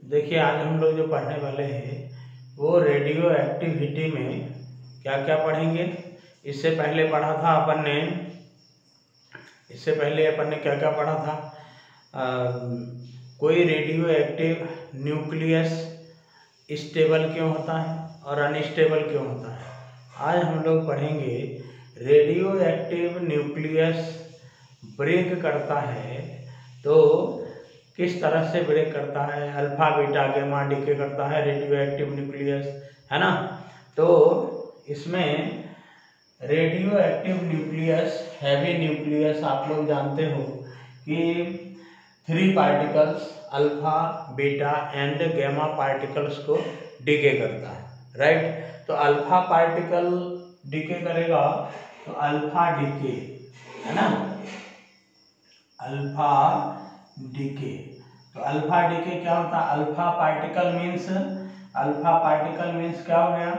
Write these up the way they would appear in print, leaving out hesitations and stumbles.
देखिए आज हम लोग जो पढ़ने वाले हैं वो रेडियो एक्टिविटी में क्या क्या पढ़ेंगे। इससे पहले पढ़ा था अपन ने क्या क्या पढ़ा था। कोई रेडियो एक्टिव न्यूक्लियस स्टेबल क्यों होता है और अनस्टेबल क्यों होता है। आज हम लोग पढ़ेंगे रेडियो एक्टिव न्यूक्लियस ब्रेक करता है तो किस तरह से ब्रेक करता है। अल्फा बीटा गामा डीके करता है रेडियो एक्टिव न्यूक्लियस, है ना। तो इसमें radio active nucleus heavy nucleus आप लोग जानते हो कि 3 particles alpha beta and gamma particles को डीके करता है, राइट। तो अल्फा पार्टिकल डीके करेगा तो अल्फा डीके, है ना, अल्फा डीके। तो अल्फा डीके क्या होता है? अल्फा पार्टिकल मीन्स क्या हो गया?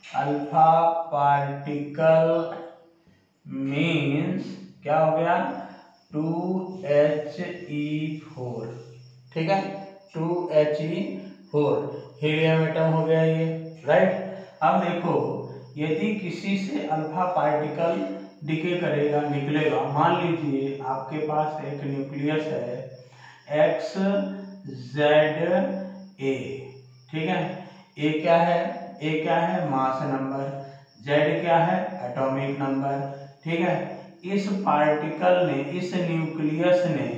अल्फा पार्टिकल मीन्स क्या हो गया? 2He4, ठीक है, 2He4 हीलियम एटम हो गया ये, राइट। अब देखो यदि किसी से अल्फा पार्टिकल डीके करेगा निकलेगा, मान लीजिए आपके पास एक न्यूक्लियस है XZA, ठीक है। ए क्या है? Mass number. Z क्या है? एटॉमिक नंबर, ठीक है। इस पार्टिकल ने, इस न्यूक्लियस ने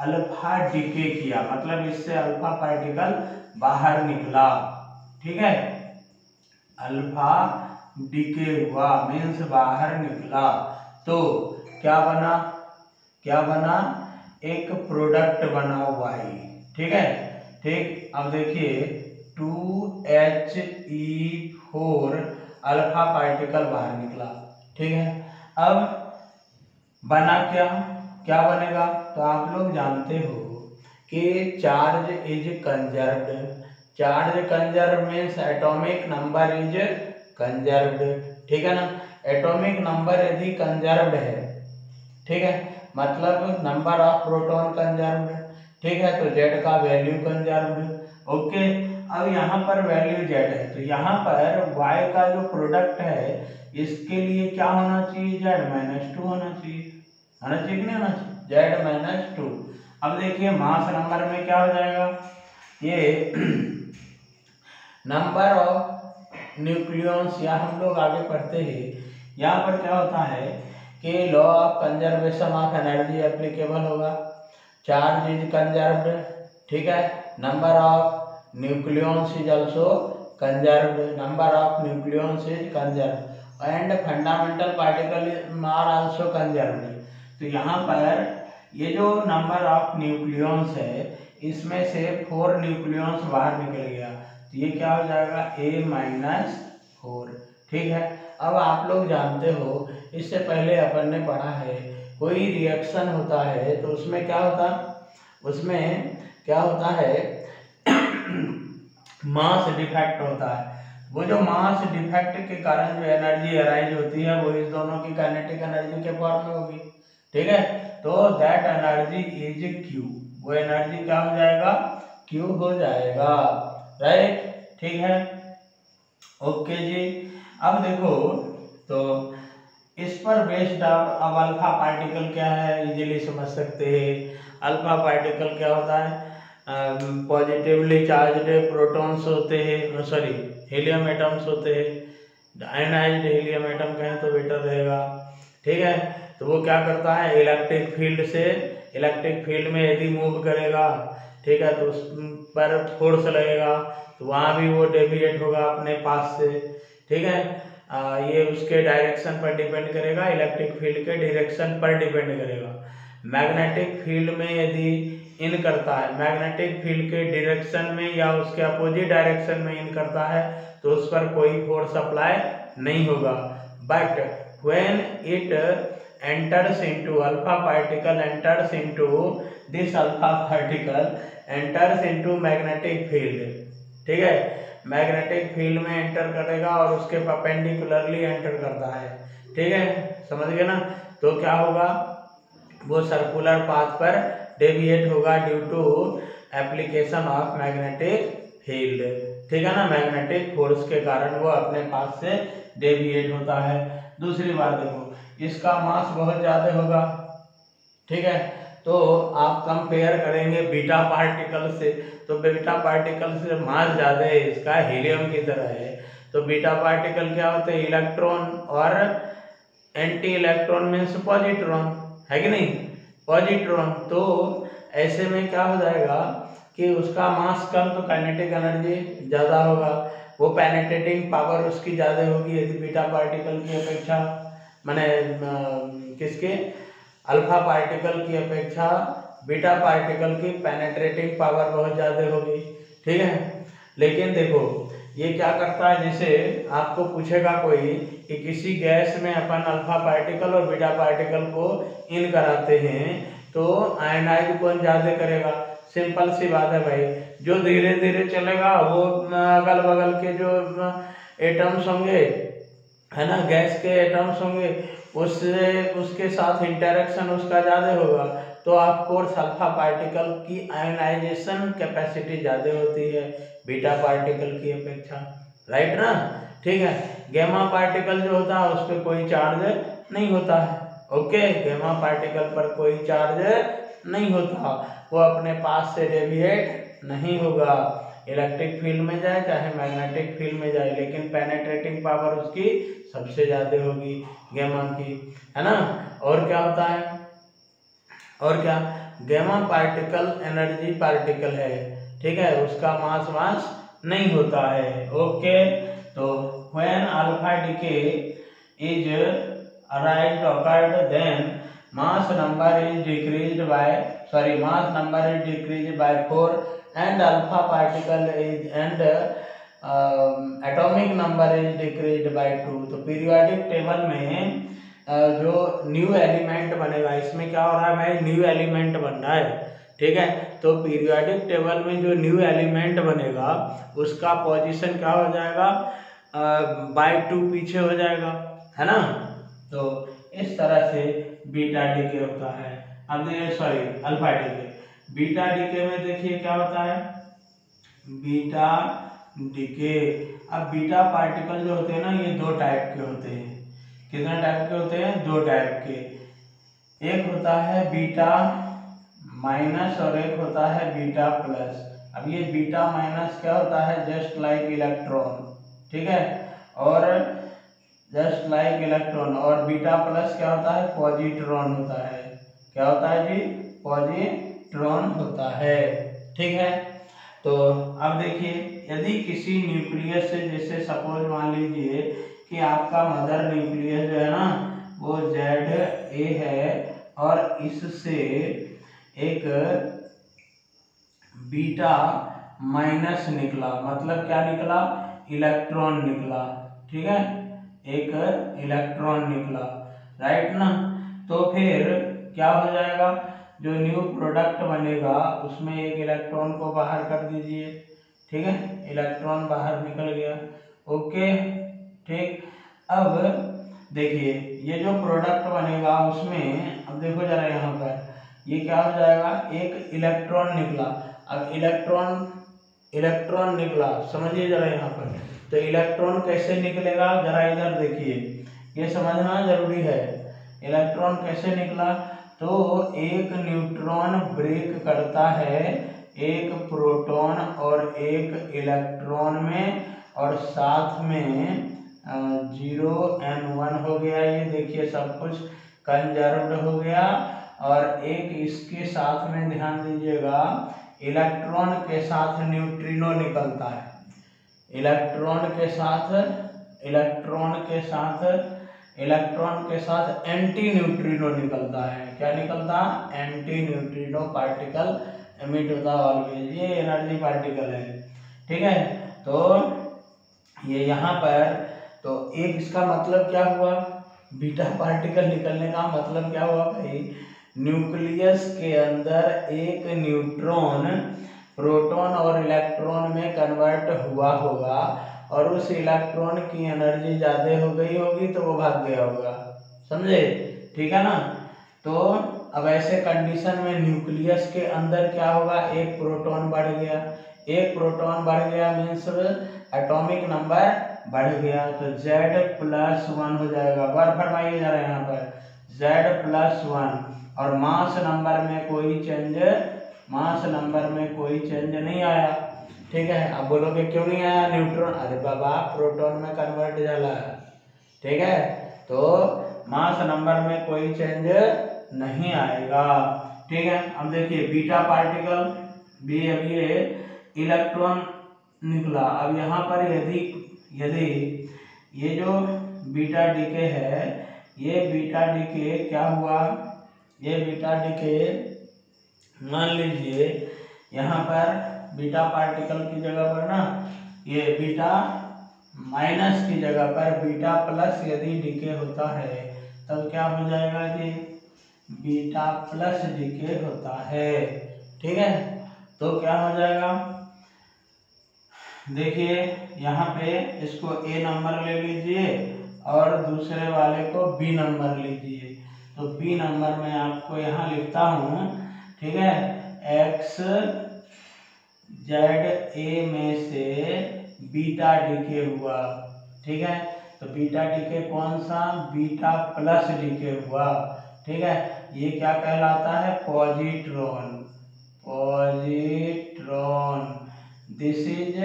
अल्फा डीके किया, मतलब इससे अल्फा पार्टिकल बाहर निकला, ठीक है। अल्फा डीके हुआ मीन्स बाहर निकला, तो क्या बना? एक प्रोडक्ट बना Y, ठीक है, ठीक। अब देखिए 2He4 अल्फा पार्टिकल बाहर निकला, ठीक है। अब बना क्या बनेगा? तो आप लोग जानते हो कि charge is conserved means atomic number is conserved, ठीक है ना। एटॉमिक नंबर यदि कंजर्व्ड है, ठीक है, मतलब नंबर ऑफ प्रोटॉन कंजर्व्ड, ठीक है, तो Z का वैल्यू कंजर्व्ड, ओके। अब यहाँ पर वैल्यू Z है तो यहाँ पर Y का जो प्रोडक्ट है इसके लिए क्या होना चाहिए? Z-2 होना चाहिए कि नहीं होना चाहिए? Z-2। अब देखिए मास नंबर में क्या हो जाएगा? ये नंबर ऑफ न्यूक्लियॉन्स, या हम लोग आगे पढ़ते हैं यहाँ पर क्या होता है कि law of conservation of energy applicable होगा। चार्ज इज कंजर्व्ड, ठीक है, number of nucleons is also conserved, and fundamental particle are also conserved. तो यहाँ पर ये जो नंबर ऑफ न्यूक्लियॉन्स है इसमें से 4 न्यूक्लियॉन्स बाहर निकल गया, तो ये क्या हो जाएगा? A-4, ठीक है। अब आप लोग जानते हो इससे पहले अपन ने पढ़ा है कोई रिएक्शन होता है तो उसमें क्या होता है मास डिफेक्ट होता है। वो जो मास डिफेक्ट के कारण जो एनर्जी अराइज होती है वो इस दोनों की काइनेटिक एनर्जी के फॉर्म में होगी, ठीक है। तो दैट एनर्जी इज Q, वो एनर्जी क्या हो जाएगा? Q हो जाएगा, राइट, ठीक है, ओके जी। अब देखो तो इस पर बेस्ड अब अल्फा पार्टिकल क्या है इजीली समझ सकते हैं। अल्फा पार्टिकल क्या होता है? पॉजिटिवली चार्ज्ड प्रोटॉन्स होते हैं, सॉरी हीलियम एटम्स होते हैं। आयनाइज्ड हीलियम एटम कहें तो बेटर रहेगा, ठीक है। तो वो क्या करता है? इलेक्ट्रिक फील्ड में यदि मूव करेगा, ठीक है, तो उस पर फोर्स लगेगा तो वहाँ भी वो डेविएट होगा अपने पास से, ठीक है। ये उसके डायरेक्शन पर डिपेंड करेगा, इलेक्ट्रिक फील्ड के डायरेक्शन पर डिपेंड करेगा। मैग्नेटिक फील्ड में यदि इन करता है, मैग्नेटिक फील्ड के डायरेक्शन में या उसके अपोजिट डायरेक्शन में इन करता है तो उस पर कोई फोर्स अप्लाई नहीं होगा। But when it enters into alpha particle enters into magnetic field, ठीक है, मैग्नेटिक फील्ड में एंटर करेगा और उसके परपेंडिकुलरली एंटर करता है, ठीक है, समझ गए ना। तो क्या होगा? वो सर्कुलर पाथ पर डेविएट होगा due to application of magnetic field, ठीक है ना, मैग्नेटिक फोर्स के कारण वो अपने पास से डेविएट होता है। दूसरी बात देखो, इसका मास बहुत ज्यादा होगा, ठीक है, तो आप कंपेयर करेंगे बीटा पार्टिकल से, तो बीटा पार्टिकल से मास ज्यादा है इसका, हीलियम की तरह है। तो बीटा पार्टिकल क्या होते हैं, इलेक्ट्रॉन, और एंटी इलेक्ट्रॉन मीन्स पॉजिट्रॉन, है कि नहीं, पॉजिट्रॉन। तो ऐसे में क्या हो जाएगा कि उसका मास कम तो काइनेटिक एनर्जी ज़्यादा होगा, वो पेनिट्रेटिंग पावर उसकी ज़्यादा होगी यदि बीटा पार्टिकल की अपेक्षा, माने किसके, अल्फा पार्टिकल की अपेक्षा बीटा पार्टिकल की पेनिट्रेटिंग पावर बहुत ज़्यादा होगी, ठीक है। लेकिन देखो ये क्या करता है, जैसे आपको पूछेगा कोई कि किसी गैस में अपन अल्फा पार्टिकल और बीटा पार्टिकल को इन कराते हैं तो आयनाइज कौन ज़्यादा करेगा, सिंपल सी बात है भाई, जो धीरे धीरे चलेगा वो अगल बगल के जो एटम्स होंगे, है ना, गैस के एटम्स होंगे, उससे उसके साथ इंटरेक्शन उसका ज़्यादा होगा, तो ऑफकोर्स अल्फा पार्टिकल की आयनाइजेशन कैपेसिटी ज़्यादा होती है बीटा पार्टिकल की अपेक्षा, राइट ना, ठीक है। गैमा पार्टिकल जो होता है उस पर कोई चार्ज नहीं होता है, ओके, गैमा पार्टिकल पर कोई चार्ज नहीं होता, वो अपने पास से डेविएट नहीं होगा, इलेक्ट्रिक फील्ड में जाए चाहे मैग्नेटिक फील्ड में जाए, लेकिन पेनेट्रेटिंग पावर उसकी सबसे ज़्यादा होगी गैमा की, है ना। और क्या होता है, और क्या, गैमा पार्टिकल एनर्जी पार्टिकल है, ठीक है, उसका मास नहीं होता है, ओके। तो when alpha decay is arrived occurred then mass number is decreased by 4 and alpha particle is and atomic number is decreased by 2। तो पीरियोडिक टेबल में जो न्यू एलिमेंट बनेगा, इसमें क्या हो रहा है भाई, न्यू एलिमेंट बन रहा है, ठीक है। तो पीरियोडिक टेबल में जो न्यू एलिमेंट बनेगा उसका पोजीशन क्या हो जाएगा, बाय 2 पीछे हो जाएगा, है ना। तो इस तरह से बीटा डीके होता है। अब sorry alpha decay, beta decay में देखिए क्या होता है, बीटा डीके। अब बीटा पार्टिकल जो होते हैं ना ये दो टाइप के होते हैं, कितने टाइप के होते हैं, दो टाइप के, एक होता है बीटा माइनस और एक होता है बीटा प्लस। अब ये बीटा माइनस क्या होता है, जस्ट लाइक इलेक्ट्रॉन, ठीक है, और जस्ट लाइक इलेक्ट्रॉन, और बीटा प्लस क्या होता है, पॉजिट्रॉन होता है, क्या होता है जी, पॉजिट्रॉन होता है, ठीक है। तो अब देखिए यदि किसी न्यूक्लियस से, जैसे सपोज मान लीजिए कि आपका मदर न्यूक्लियस जो है ना वो ZA है और इससे एक बीटा माइनस निकला, मतलब क्या निकला, इलेक्ट्रॉन निकला, ठीक है, एक इलेक्ट्रॉन निकला, राइट ना। तो फिर क्या हो जाएगा, जो न्यू प्रोडक्ट बनेगा उसमें एक इलेक्ट्रॉन को बाहर कर दीजिए, ठीक है, इलेक्ट्रॉन बाहर निकल गया, ओके, ठीक। अब देखिए ये जो प्रोडक्ट बनेगा उसमें, अब देखो जरा यहाँ पर ये क्या हो जाएगा, एक इलेक्ट्रॉन निकला। अब इलेक्ट्रॉन निकला, समझिए जरा यहाँ पर, तो इलेक्ट्रॉन कैसे निकलेगा, जरा इधर देखिए, ये समझना जरूरी है। इलेक्ट्रॉन कैसे निकला, तो एक न्यूट्रॉन ब्रेक करता है एक प्रोटॉन और एक इलेक्ट्रॉन में, और साथ में 0 and 1 हो गया, ये देखिए सब कुछ कंजर्व्ड हो गया। और एक इसके साथ में ध्यान दीजिएगा, इलेक्ट्रॉन के साथ न्यूट्रिनो निकलता है, इलेक्ट्रॉन के साथ एंटी न्यूट्रिनो निकलता है, क्या निकलता, एंटी न्यूट्रिनो पार्टिकल एमिट होता है ऑलवेज, ये एनर्जी पार्टिकल है, ठीक है। तो ये यहाँ पर, तो एक इसका मतलब क्या हुआ, बीटा पार्टिकल निकलने का मतलब क्या हुआ भाई, न्यूक्लियस के अंदर एक न्यूट्रॉन प्रोटॉन और इलेक्ट्रॉन में कन्वर्ट हुआ होगा, और उस इलेक्ट्रॉन की एनर्जी ज़्यादा हो गई होगी तो वो भाग गया होगा, समझे, ठीक है ना। तो अब ऐसे कंडीशन में न्यूक्लियस के अंदर क्या होगा, एक प्रोटॉन बढ़ गया, एक प्रोटॉन बढ़ गया मीन्स एटॉमिक नंबर बढ़ गया, तो Z+1 हो जाएगा। बार फरमाइए जरा यहाँ पर Z+1, और मास नंबर में कोई चेंज, मास नंबर में कोई चेंज नहीं आया। ठीक है, अब बोलोगे क्यों नहीं आया, न्यूट्रॉन, अरे बाबा प्रोटॉन में कन्वर्ट झाला। ठीक है, तो मास नंबर में कोई चेंज नहीं आएगा। ठीक है, अब देखिए बीटा पार्टिकल भी, अब ये इलेक्ट्रॉन निकला। अब यहाँ पर यदि ये जो बीटा डीके है, ये बीटा डीके क्या हुआ, ये बीटा डीके मान लीजिए यहाँ पर बीटा पार्टिकल की जगह पर ना, ये बीटा माइनस की जगह पर बीटा प्लस यदि डीके होता है तब क्या हो जाएगा जी, बीटा प्लस डीके होता है। ठीक है, तो क्या हो जाएगा, देखिए यहाँ पे इसको A नंबर ले लीजिए और दूसरे वाले को B नंबर लीजिए। तो B नंबर में आपको यहाँ लिखता हूँ, ठीक है, X Z A में से बीटा डीके हुआ। ठीक है, तो बीटा डीके कौन सा, बीटा प्लस डीके हुआ। ठीक है, ये क्या कहलाता है, positron, positron, this is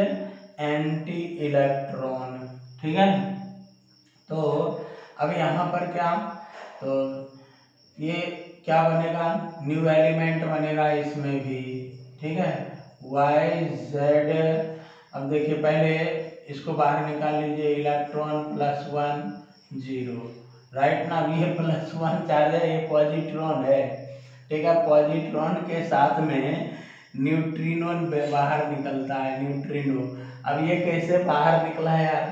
anti electron. ठीक है, तो अब यहाँ पर क्या, तो ये क्या बनेगा, न्यू एलिमेंट बनेगा इसमें भी। ठीक है, YZ, अब देखिए पहले इसको बाहर निकाल लीजिए, इलेक्ट्रॉन +1 0, राइट ना, ये +1 चार्ज है, ये पॉजिट्रॉन है। ठीक है, पॉजिट्रॉन के साथ में न्यूट्रिनो बाहर निकलता है, न्यूट्रिनो। अब ये कैसे बाहर निकला है यार,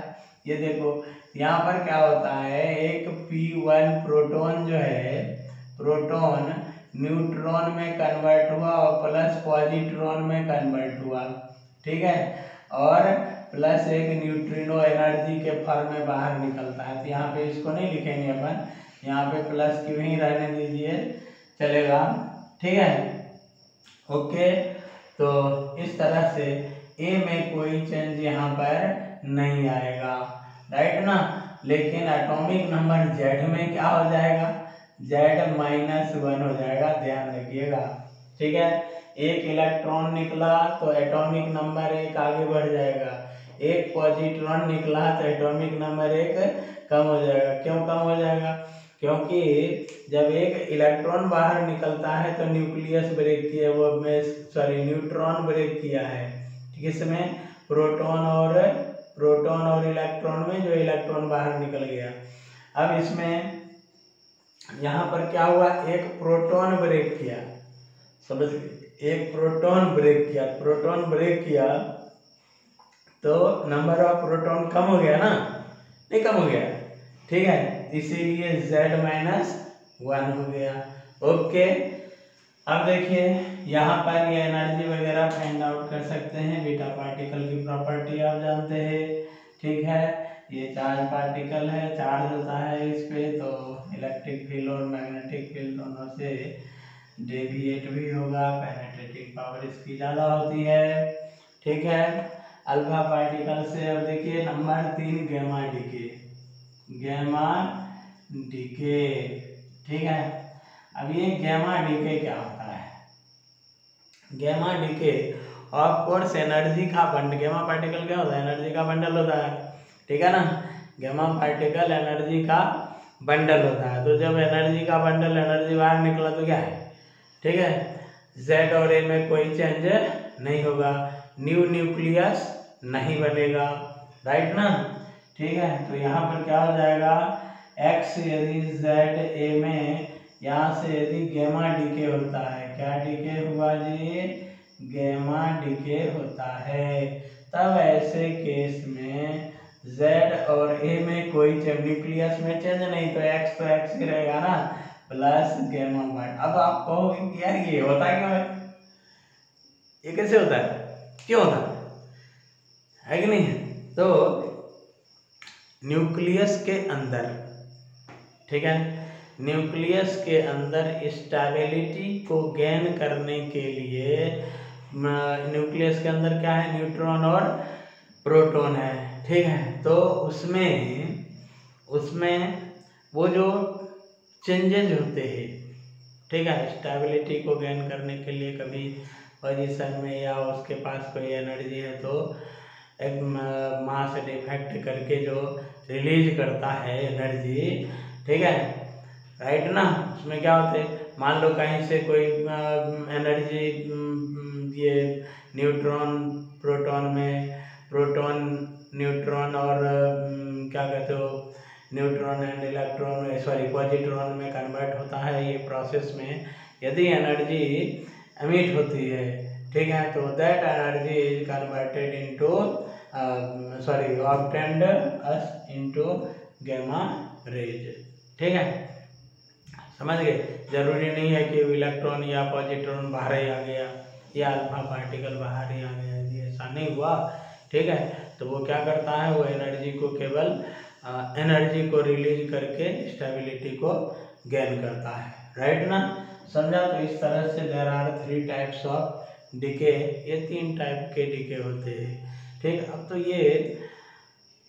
ये देखो यहाँ पर क्या होता है, एक P1 प्रोटॉन जो है, प्रोटॉन न्यूट्रॉन में कन्वर्ट हुआ और प्लस पॉजिट्रॉन में कन्वर्ट हुआ। ठीक है, और प्लस एक न्यूट्रिनो एनर्जी के फॉर्म में बाहर निकलता है। तो यहाँ पे इसको नहीं लिखेंगे अपन, यहाँ पे प्लस क्यों ही रहने दीजिए, चलेगा। ठीक है, ओके, तो इस तरह से ए में कोई चेंज यहाँ पर नहीं आएगा, राइट ना। लेकिन एटॉमिक नंबर जेड में क्या हो जाएगा, Z-1 हो जाएगा, ध्यान रखिएगा। ठीक है, एक इलेक्ट्रॉन निकला तो एटॉमिक नंबर 1 आगे बढ़ जाएगा, एक पॉजिट्रॉन निकला तो एटॉमिक नंबर 1 कम हो जाएगा। क्यों कम हो जाएगा, क्योंकि जब एक इलेक्ट्रॉन बाहर निकलता है तो न्यूक्लियस ब्रेक किया, वो में सॉरी न्यूट्रॉन ब्रेक किया है। ठीक है, इसमें प्रोटॉन और इलेक्ट्रॉन में जो इलेक्ट्रॉन बाहर निकल गया। अब इसमें यहाँ पर क्या हुआ, एक प्रोटॉन ब्रेक किया, समझ गए, एक प्रोटॉन ब्रेक किया, प्रोटॉन ब्रेक किया तो नंबर ऑफ प्रोटॉन कम हो गया ना, नहीं कम हो गया। ठीक है, इसीलिए Z-1 हो गया। ओके, अब देखिए यहाँ पर ये एनर्जी वगैरह फाइंड आउट कर सकते हैं, बीटा पार्टिकल की प्रॉपर्टी आप जानते हैं। ठीक है, ये चार्ज पार्टिकल है, चार्ज होता है इस पे, तो इलेक्ट्रिक फील्ड और मैग्नेटिक फील्ड दोनों से डेविएट भी होगा, पेनिट्रेटिंग पावर इसकी ज़्यादा होती है। ठीक है, अल्फा पार्टिकल से अब देखिए number 3 gamma decay, gamma decay. ठीक है, अब ये गैमा डीके क्या होता है, gamma decay of course energy का बंडल, गैमा पार्टिकल क्या होता है, एनर्जी का बंडल होता है। ठीक है ना, गैमा पार्टिकल एनर्जी का बंडल होता है। तो जब एनर्जी का बंडल, एनर्जी बाहर निकला तो क्या है, ठीक है, Z और A में कोई चेंज नहीं होगा, न्यू न्यूक्लियस नहीं बनेगा, राइट ना। ठीक है, तो यहाँ पर क्या हो जाएगा, X यदि ZA में यहाँ से यदि गैमा डीके होता है, क्या डीके हुआ जी, गैमा डीके होता है, तब ऐसे केस में Z और A में कोई न्यूक्लियस में चेंज नहीं, तो X ही रहेगा ना, प्लस गैमा बाइट। अब आप कहोगे कि यार ये होता क्यों है, ये कैसे होता है, क्यों होता है कि नहीं है। तो न्यूक्लियस के अंदर, ठीक है, न्यूक्लियस के अंदर स्टेबिलिटी को गेन करने के लिए न्यूक्लियस के अंदर क्या है, न्यूट्रॉन और प्रोटॉन है, ठीक है। तो उसमें वो जो चेंजेज होते हैं, ठीक है, स्टेबिलिटी को गेन करने के लिए कभी पोजीशन में या उसके पास कोई एनर्जी है तो एक मास डिफेक्ट करके जो रिलीज करता है एनर्जी, ठीक है, राइट ना। उसमें क्या होते हैं, मान लो कहीं से कोई एनर्जी ये न्यूट्रॉन प्रोटॉन में, प्रोटॉन न्यूट्रॉन और क्या कहते हो, न्यूट्रॉन एंड इलेक्ट्रॉन पॉजिट्रॉन में कन्वर्ट होता है। ये प्रोसेस में यदि एनर्जी एमिट होती है, ठीक है, तो that energy is converted into obtained us into gamma rays, ठीक है, समझ गए। जरूरी नहीं है कि इलेक्ट्रॉन या पॉजिट्रॉन बाहर ही आ गया या अल्फा पार्टिकल बाहर ही आ गया, ये ऐसा नहीं हुआ, ठीक है। तो वो क्या करता है, वो एनर्जी को केवल एनर्जी को रिलीज करके स्टेबिलिटी को गेन करता है, राइट ना, समझा। तो इस तरह से there are 3 types of decay, ये 3 टाइप के डिके होते हैं, ठीक। अब तो ये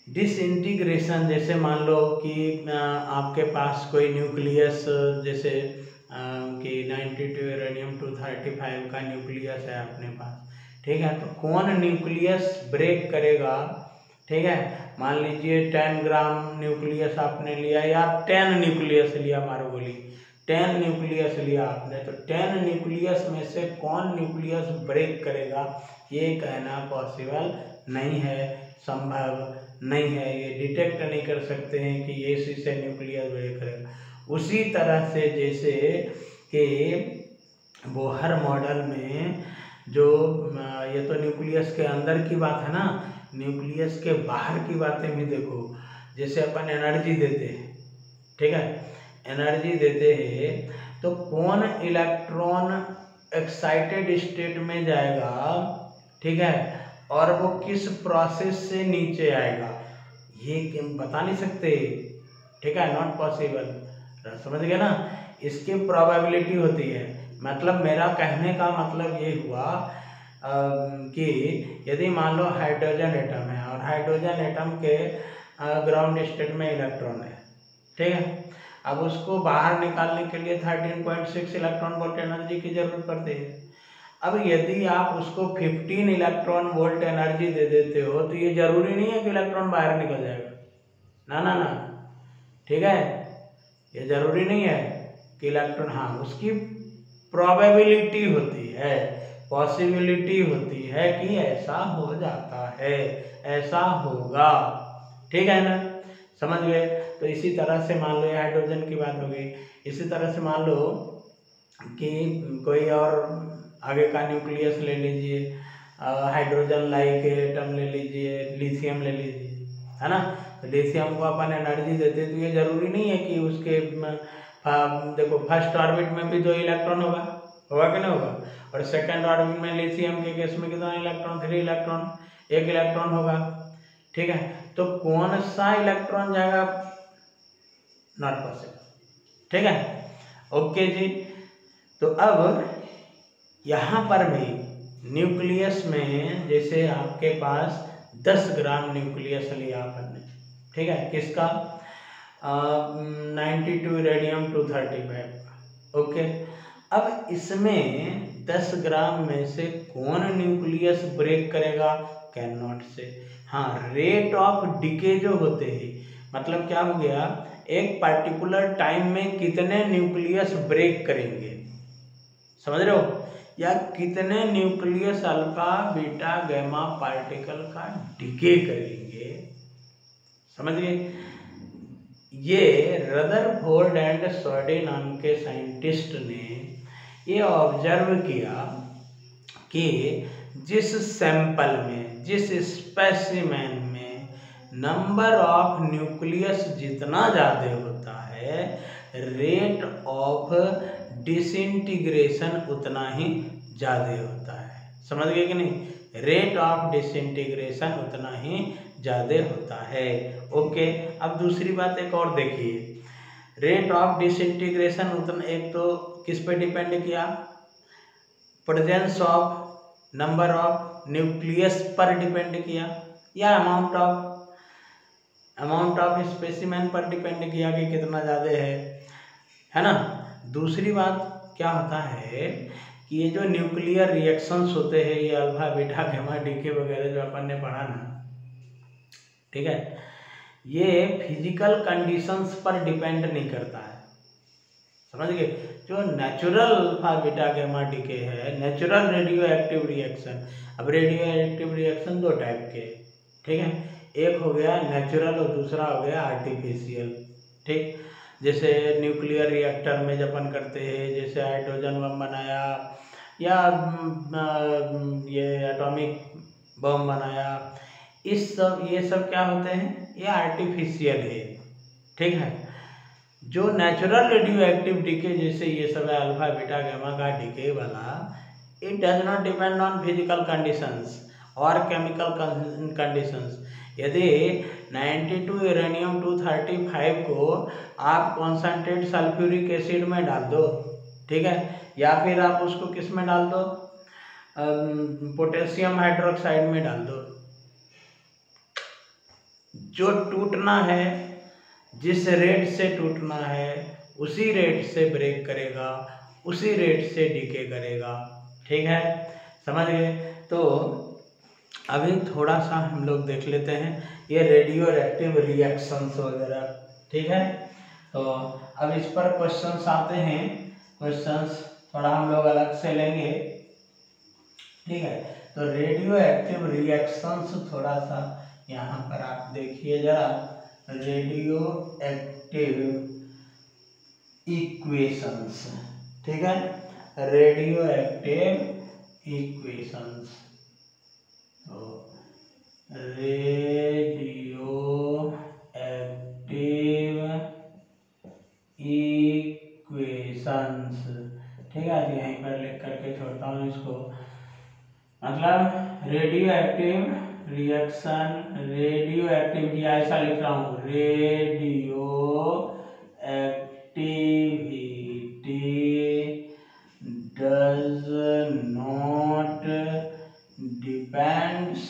डिसइंटीग्रेशन, जैसे मान लो कि आपके पास कोई न्यूक्लियस, जैसे कि 92 यूरेनियम 235 का न्यूक्लियस है अपने पास, ठीक है। तो कौन न्यूक्लियस ब्रेक करेगा, ठीक है। मान लीजिए 10 ग्राम न्यूक्लियस आपने लिया या 10 न्यूक्लियस लिया, मारो गोली 10 न्यूक्लियस लिया आपने, तो 10 न्यूक्लियस में से कौन न्यूक्लियस ब्रेक करेगा, ये कहना पॉसिबल नहीं है, संभव नहीं है, ये डिटेक्ट नहीं कर सकते हैं कि ये इसी से न्यूक्लियस ब्रेक करेगा। उसी तरह से जैसे कि बोहर मॉडल में जो ये तो न्यूक्लियस के अंदर की बात है ना, न्यूक्लियस के बाहर की बातें भी देखो। जैसे अपन एनर्जी देते हैं, ठीक है, एनर्जी देते हैं तो कौन इलेक्ट्रॉन एक्साइटेड स्टेट में जाएगा, ठीक है, और वो किस प्रोसेस से नीचे आएगा, ये बता नहीं सकते, ठीक है, नॉट पॉसिबल, समझ गए ना। इसकी प्रोबेबिलिटी होती है, मतलब मेरा कहने का मतलब ये हुआ कि यदि मान लो हाइड्रोजन एटम है और हाइड्रोजन एटम के ग्राउंड स्टेट में इलेक्ट्रॉन है, ठीक है, अब उसको बाहर निकालने के लिए 13.6 इलेक्ट्रॉन वोल्ट एनर्जी की जरूरत पड़ती है। अब यदि आप उसको 15 इलेक्ट्रॉन वोल्ट एनर्जी दे देते हो तो ये जरूरी नहीं है कि इलेक्ट्रॉन बाहर निकल जाएगा, ना ना ना, ठीक है, ये जरूरी नहीं है कि इलेक्ट्रॉन, हाँ, उसकी प्रोबेबिलिटी होती है, पॉसिबिलिटी होती है कि ऐसा हो जाता है, ऐसा होगा, ठीक है ना, समझ गए। तो इसी तरह से मान लो ये हाइड्रोजन की बात हो गई, इसी तरह से मान लो कि कोई और आगे का न्यूक्लियस ले लीजिए, हाइड्रोजन लाइक एटम ले लीजिए, लिथियम ले लीजिए, है ना। तो लिथियम को अपन एनर्जी देते तो ये जरूरी नहीं है कि उसके देखो फर्स्ट ऑर्बिट में भी 2 इलेक्ट्रॉन होगा, होगा कि नहीं होगा, और सेकंड ऑर्बिट में लिथियम के केस में कितना इलेक्ट्रॉन, 3 इलेक्ट्रॉन, 1 इलेक्ट्रॉन होगा, ठीक है। तो कौन सा इलेक्ट्रॉन जाएगा, नॉट पॉसिबल, ठीक है, ओके जी। तो अब यहाँ पर भी न्यूक्लियस में जैसे आपके पास 10 ग्राम न्यूक्लियस लिया अपन ने, ठीक है, किसका 92 यूरेनियम 235, ओके। अब इसमें 10 ग्राम में से कौन न्यूक्लियस ब्रेक करेगा, कैन नॉट से। हाँ, रेट ऑफ डिके जो होते हैं, मतलब क्या हो गया, एक पर्टिकुलर टाइम में कितने न्यूक्लियस ब्रेक करेंगे, समझ रहे हो, या कितने nucleus alpha beta gamma particle का डिके करेंगे, समझ गए। ये रदरफोर्ड एंड सॉडी नाम के साइंटिस्ट ने ये ऑब्जर्व किया कि जिस सैंपल में, जिस स्पेसिमेन में नंबर ऑफ न्यूक्लियस जितना ज़्यादा होता है, रेट ऑफ डिसइंटीग्रेशन उतना ही ज़्यादा होता है, समझ गए कि नहीं, रेट ऑफ डिसइंटीग्रेशन उतना ही ज़्यादा होता है, ओके। अब दूसरी बात एक और देखिए, रेट ऑफ डिसइंटीग्रेशन उतना, एक तो किस पे डिपेंड किया, presence of number of nucleus पर डिपेंड किया, या अमाउंट ऑफ स्पेसिमेन पर डिपेंड किया कि कितना ज़्यादा है ना। दूसरी बात क्या होता है कि ये जो न्यूक्लियर रिएक्शंस होते हैं, ये अल्फा बीटा गामा डीके वगैरह जो अपन ने पढ़ा ना, ठीक है, ये फिजिकल कंडीशंस पर डिपेंड नहीं करता है, समझ गए। जो natural alpha beta gamma decay है, नेचुरल रेडियो एक्टिव रिएक्शन। अब रेडियो एक्टिव रिएक्शन दो टाइप के, ठीक है, एक हो गया नेचुरल और दूसरा हो गया आर्टिफिशियल, ठीक। जैसे न्यूक्लियर रिएक्टर में जब अपन करते हैं, जैसे हाइड्रोजन बम बनाया या ये एटॉमिक बम बनाया, ये सब क्या होते हैं, ये आर्टिफिशियल है, ठीक है। जो नेचुरल रेडियो एक्टिव डीके जैसे ये सब है अल्फा बीटा गामा का डीके वाला, it does not depend on physical conditions और केमिकल कंडीशंस। यदि 92 यूरेनियम 235 को आप कॉन्सेंट्रेट सल्फ्यूरिक एसिड में डाल दो, ठीक है, या फिर आप उसको किस में डाल दो, पोटेशियम हाइड्रोक्साइड में डाल दो, जो टूटना है, जिस रेट से टूटना है उसी रेट से ब्रेक करेगा, उसी रेट से डीके करेगा, ठीक है, समझ गए। तो अभी थोड़ा सा हम लोग देख लेते हैं ये रेडियो एक्टिव रिएक्शंस वगैरह, ठीक है। तो अब इस पर क्वेश्चंस आते हैं, क्वेश्चंस थोड़ा हम लोग अलग से लेंगे, ठीक है। तो रेडियो एक्टिव रिएक्शंस थोड़ा सा यहाँ पर आप देखिए जरा, रेडियो एक्टिव इक्वेशंस, ठीक है, रेडियो एक्टिव इक्वेशंस। तो रेडियो एक्टिव इक्वेशंस, ठीक है, यहीं पर लिख करके छोड़ता हूँ इसको। मतलब radio active reaction, radio activity ऐसा लिख रहा हूँ, radio activity does not depends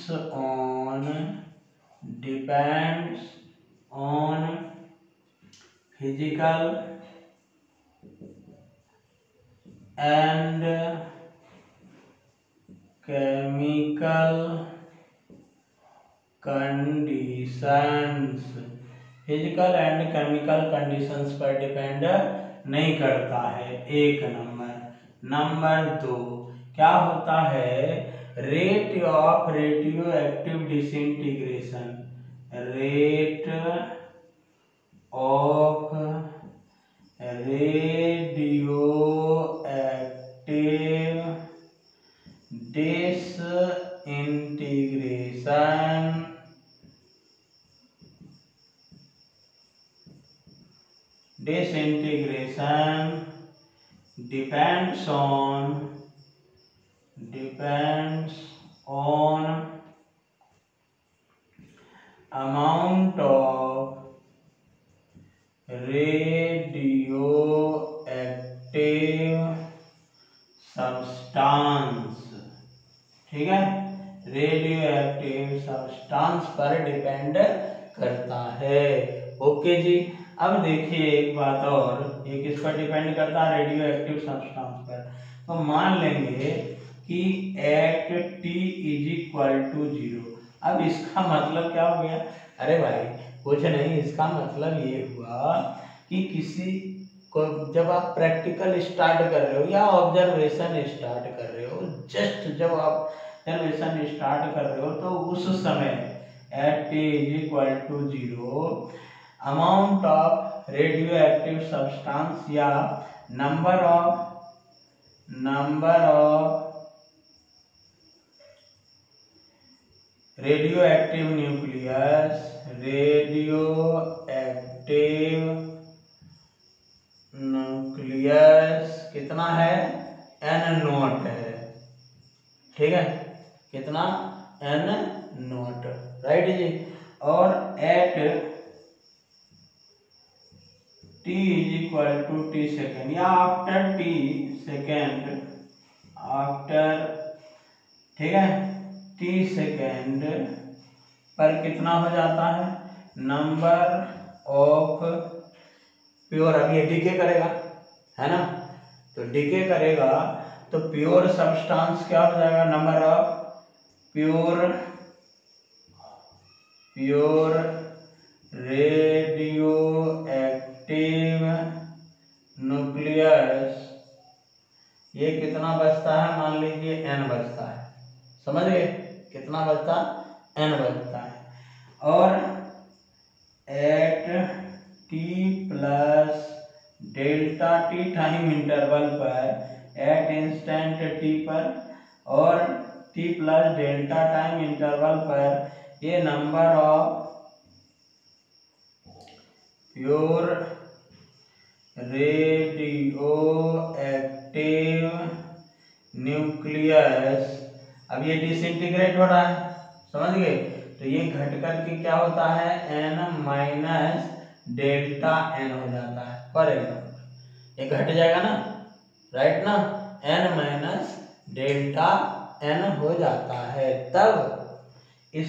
on physical and chemical conditions, physical and chemical conditions पर डिपेंड नहीं करता है, एक नंबर। नंबर 2 क्या होता है, rate of radio active disintegration, rate of radio active disintegration depends on amount of radioactive substance, ठीक है, रेडियो एक्टिव सब्सटेंस पर डिपेंड करता है। ओके जी। अब देखिए एक बात और, ये किस पर डिपेंड करता है, रेडियो एक्टिव सब्सटेंस पर। तो मान लेंगे कि एट T = 0। अब इसका मतलब क्या हो गया, अरे भाई कुछ नहीं, इसका मतलब ये हुआ कि किसी को जब आप प्रैक्टिकल स्टार्ट कर रहे हो या ऑब्जर्वेशन स्टार्ट कर रहे हो, जस्ट जब आप ऑब्जर्वेशन स्टार्ट कर रहे हो, तो उस समय at T = 0 amount of radioactive substance या number of radioactive nucleus कितना है, N0 है, ठीक है, कितना, N0, राइट जी। और at t is equal to t second या आफ्टर टी सेकेंड, आफ्टर, ठीक है, टी सेकेंड पर कितना हो जाता है नंबर ऑफ प्योर, अब ये डीके करेगा है ना, तो डीके करेगा तो प्योर सब्सटेंस क्या हो जाएगा, number of pure radioactive nucleus, ये कितना बचता है, मान लीजिए n बचता है, समझ गए कितना बचता, n बचता है, और at t plus delta t time interval पर, एट इंस्टेंट t पर और t plus delta time interval पर ये number of pure radioactive nucleus, अब ये डिसइंटीग्रेट हो रहा है, समझ गए, तो ये घट करके क्या होता है n माइनस डेल्टा n हो जाता है, पर एग्जाम्पल ये घट जाएगा ना, राइट ना, n माइनस डेल्टा n हो जाता है, तब इस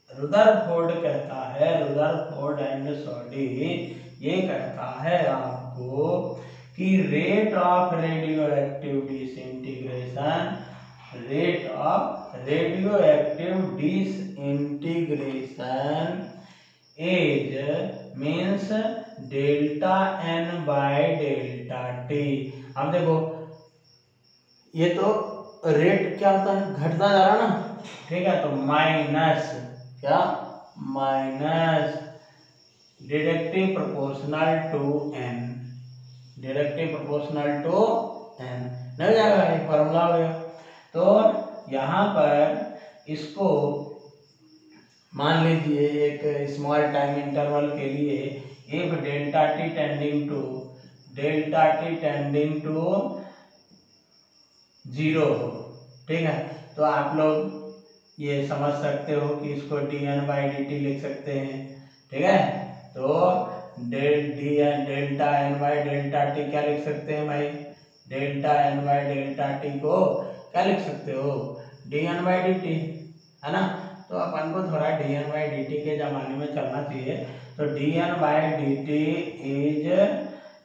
रुदरफोर्ड कहता है, रुदरफोर्ड एंड सॉडी ये कहता है आपको कि rate of radio active disintegration, rate of radio active disintegration is means delta n by delta T. अब देखो ये तो रेट क्या होता है, घटता जा रहा ना, ठीक है, तो माइनस क्या, minus deductive proportional to n, deductive proportional to n, नहीं हो जाएगा, एक फॉर्मूला हो गया, तो यहाँ पर इसको मान लीजिए एक स्मॉल टाइम इंटरवल के लिए if delta t tending to 0 हो, ठीक है, तो आप लोग ये समझ सकते हो कि इसको dn/dt लिख सकते हैं, ठीक है, तो डेल्टा n/Δt क्या लिख सकते हैं भाई, डेल्टा n/Δt को क्या लिख सकते हो, dn/dt, है ना, तो अपन को थोड़ा dn/dt के जमाने में चलना चाहिए, तो dn/dt is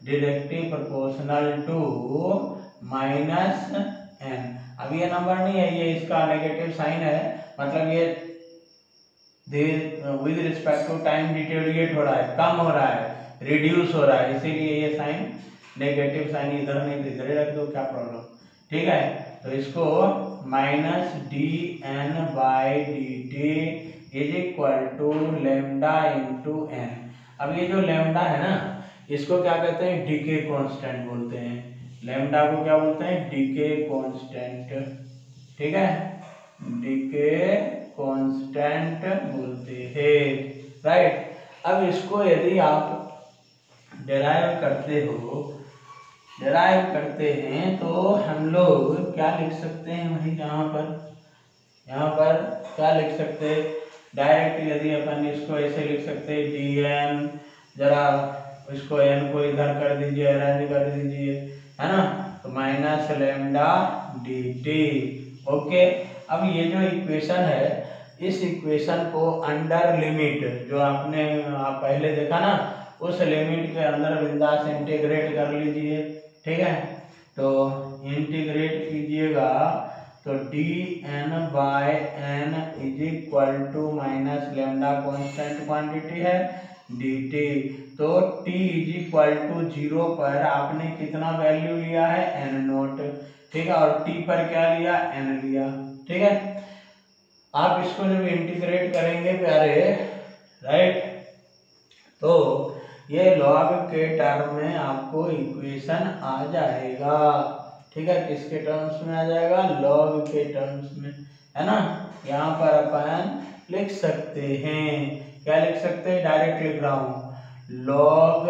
deductive proportional to minus n, अब ये नंबर नहीं है, ये इसका नेगेटिव साइन है, मतलब ये with respect to time deteriorate हो रहा है, कम हो रहा है, रिड्यूस हो रहा है, इसीलिए ये साइन नेगेटिव साइन इधर नहीं, इधर ही रख दो, क्या प्रॉब्लम, ठीक है, तो इसको minus dn/dt is equal to lambda into n, अब ये जो लेमडा है ना, इसको क्या कहते हैं, डीके कांस्टेंट बोलते हैं, लेमडा को क्या बोलते हैं, डीके कांस्टेंट, ठीक है, डीके कांस्टेंट बोलते हैं, राइट। अब इसको यदि आप डेराइव करते हैं तो हम लोग क्या लिख सकते हैं भाई, यहाँ पर क्या लिख सकते हैं, डायरेक्ट यदि अपन इसको ऐसे लिख सकते हैं dn, जरा इसको n को इधर कर दीजिए, अरेंज कर दीजिए, है ना, तो माइनस लेमडा dt, ओके। अब ये जो इक्वेशन है, इस इक्वेशन को अंडर लिमिट जो आपने पहले देखा ना, उस लिमिट के अंदर बिंदास इंटीग्रेट कर लीजिए, ठीक है, तो इंटीग्रेट कीजिएगा तो dn/n is equal to minus lambda constant quantity है dt, तो t इज इक्वल टू 0 पर आपने कितना वैल्यू लिया है, n0, ठीक है, और t पर क्या लिया, n लिया, ठीक है। आप इसको जब इंटीग्रेट करेंगे प्यारे, राइट, तो ये लॉग के टर्म में आपको इक्वेशन आ जाएगा, ठीक है, किसके टर्म्स में आ जाएगा, लॉग के टर्म्स में, है ना, यहाँ पर अपन लिख सकते हैं, क्या लिख सकते हैं, डायरेक्ट लिख रहा हूँ, log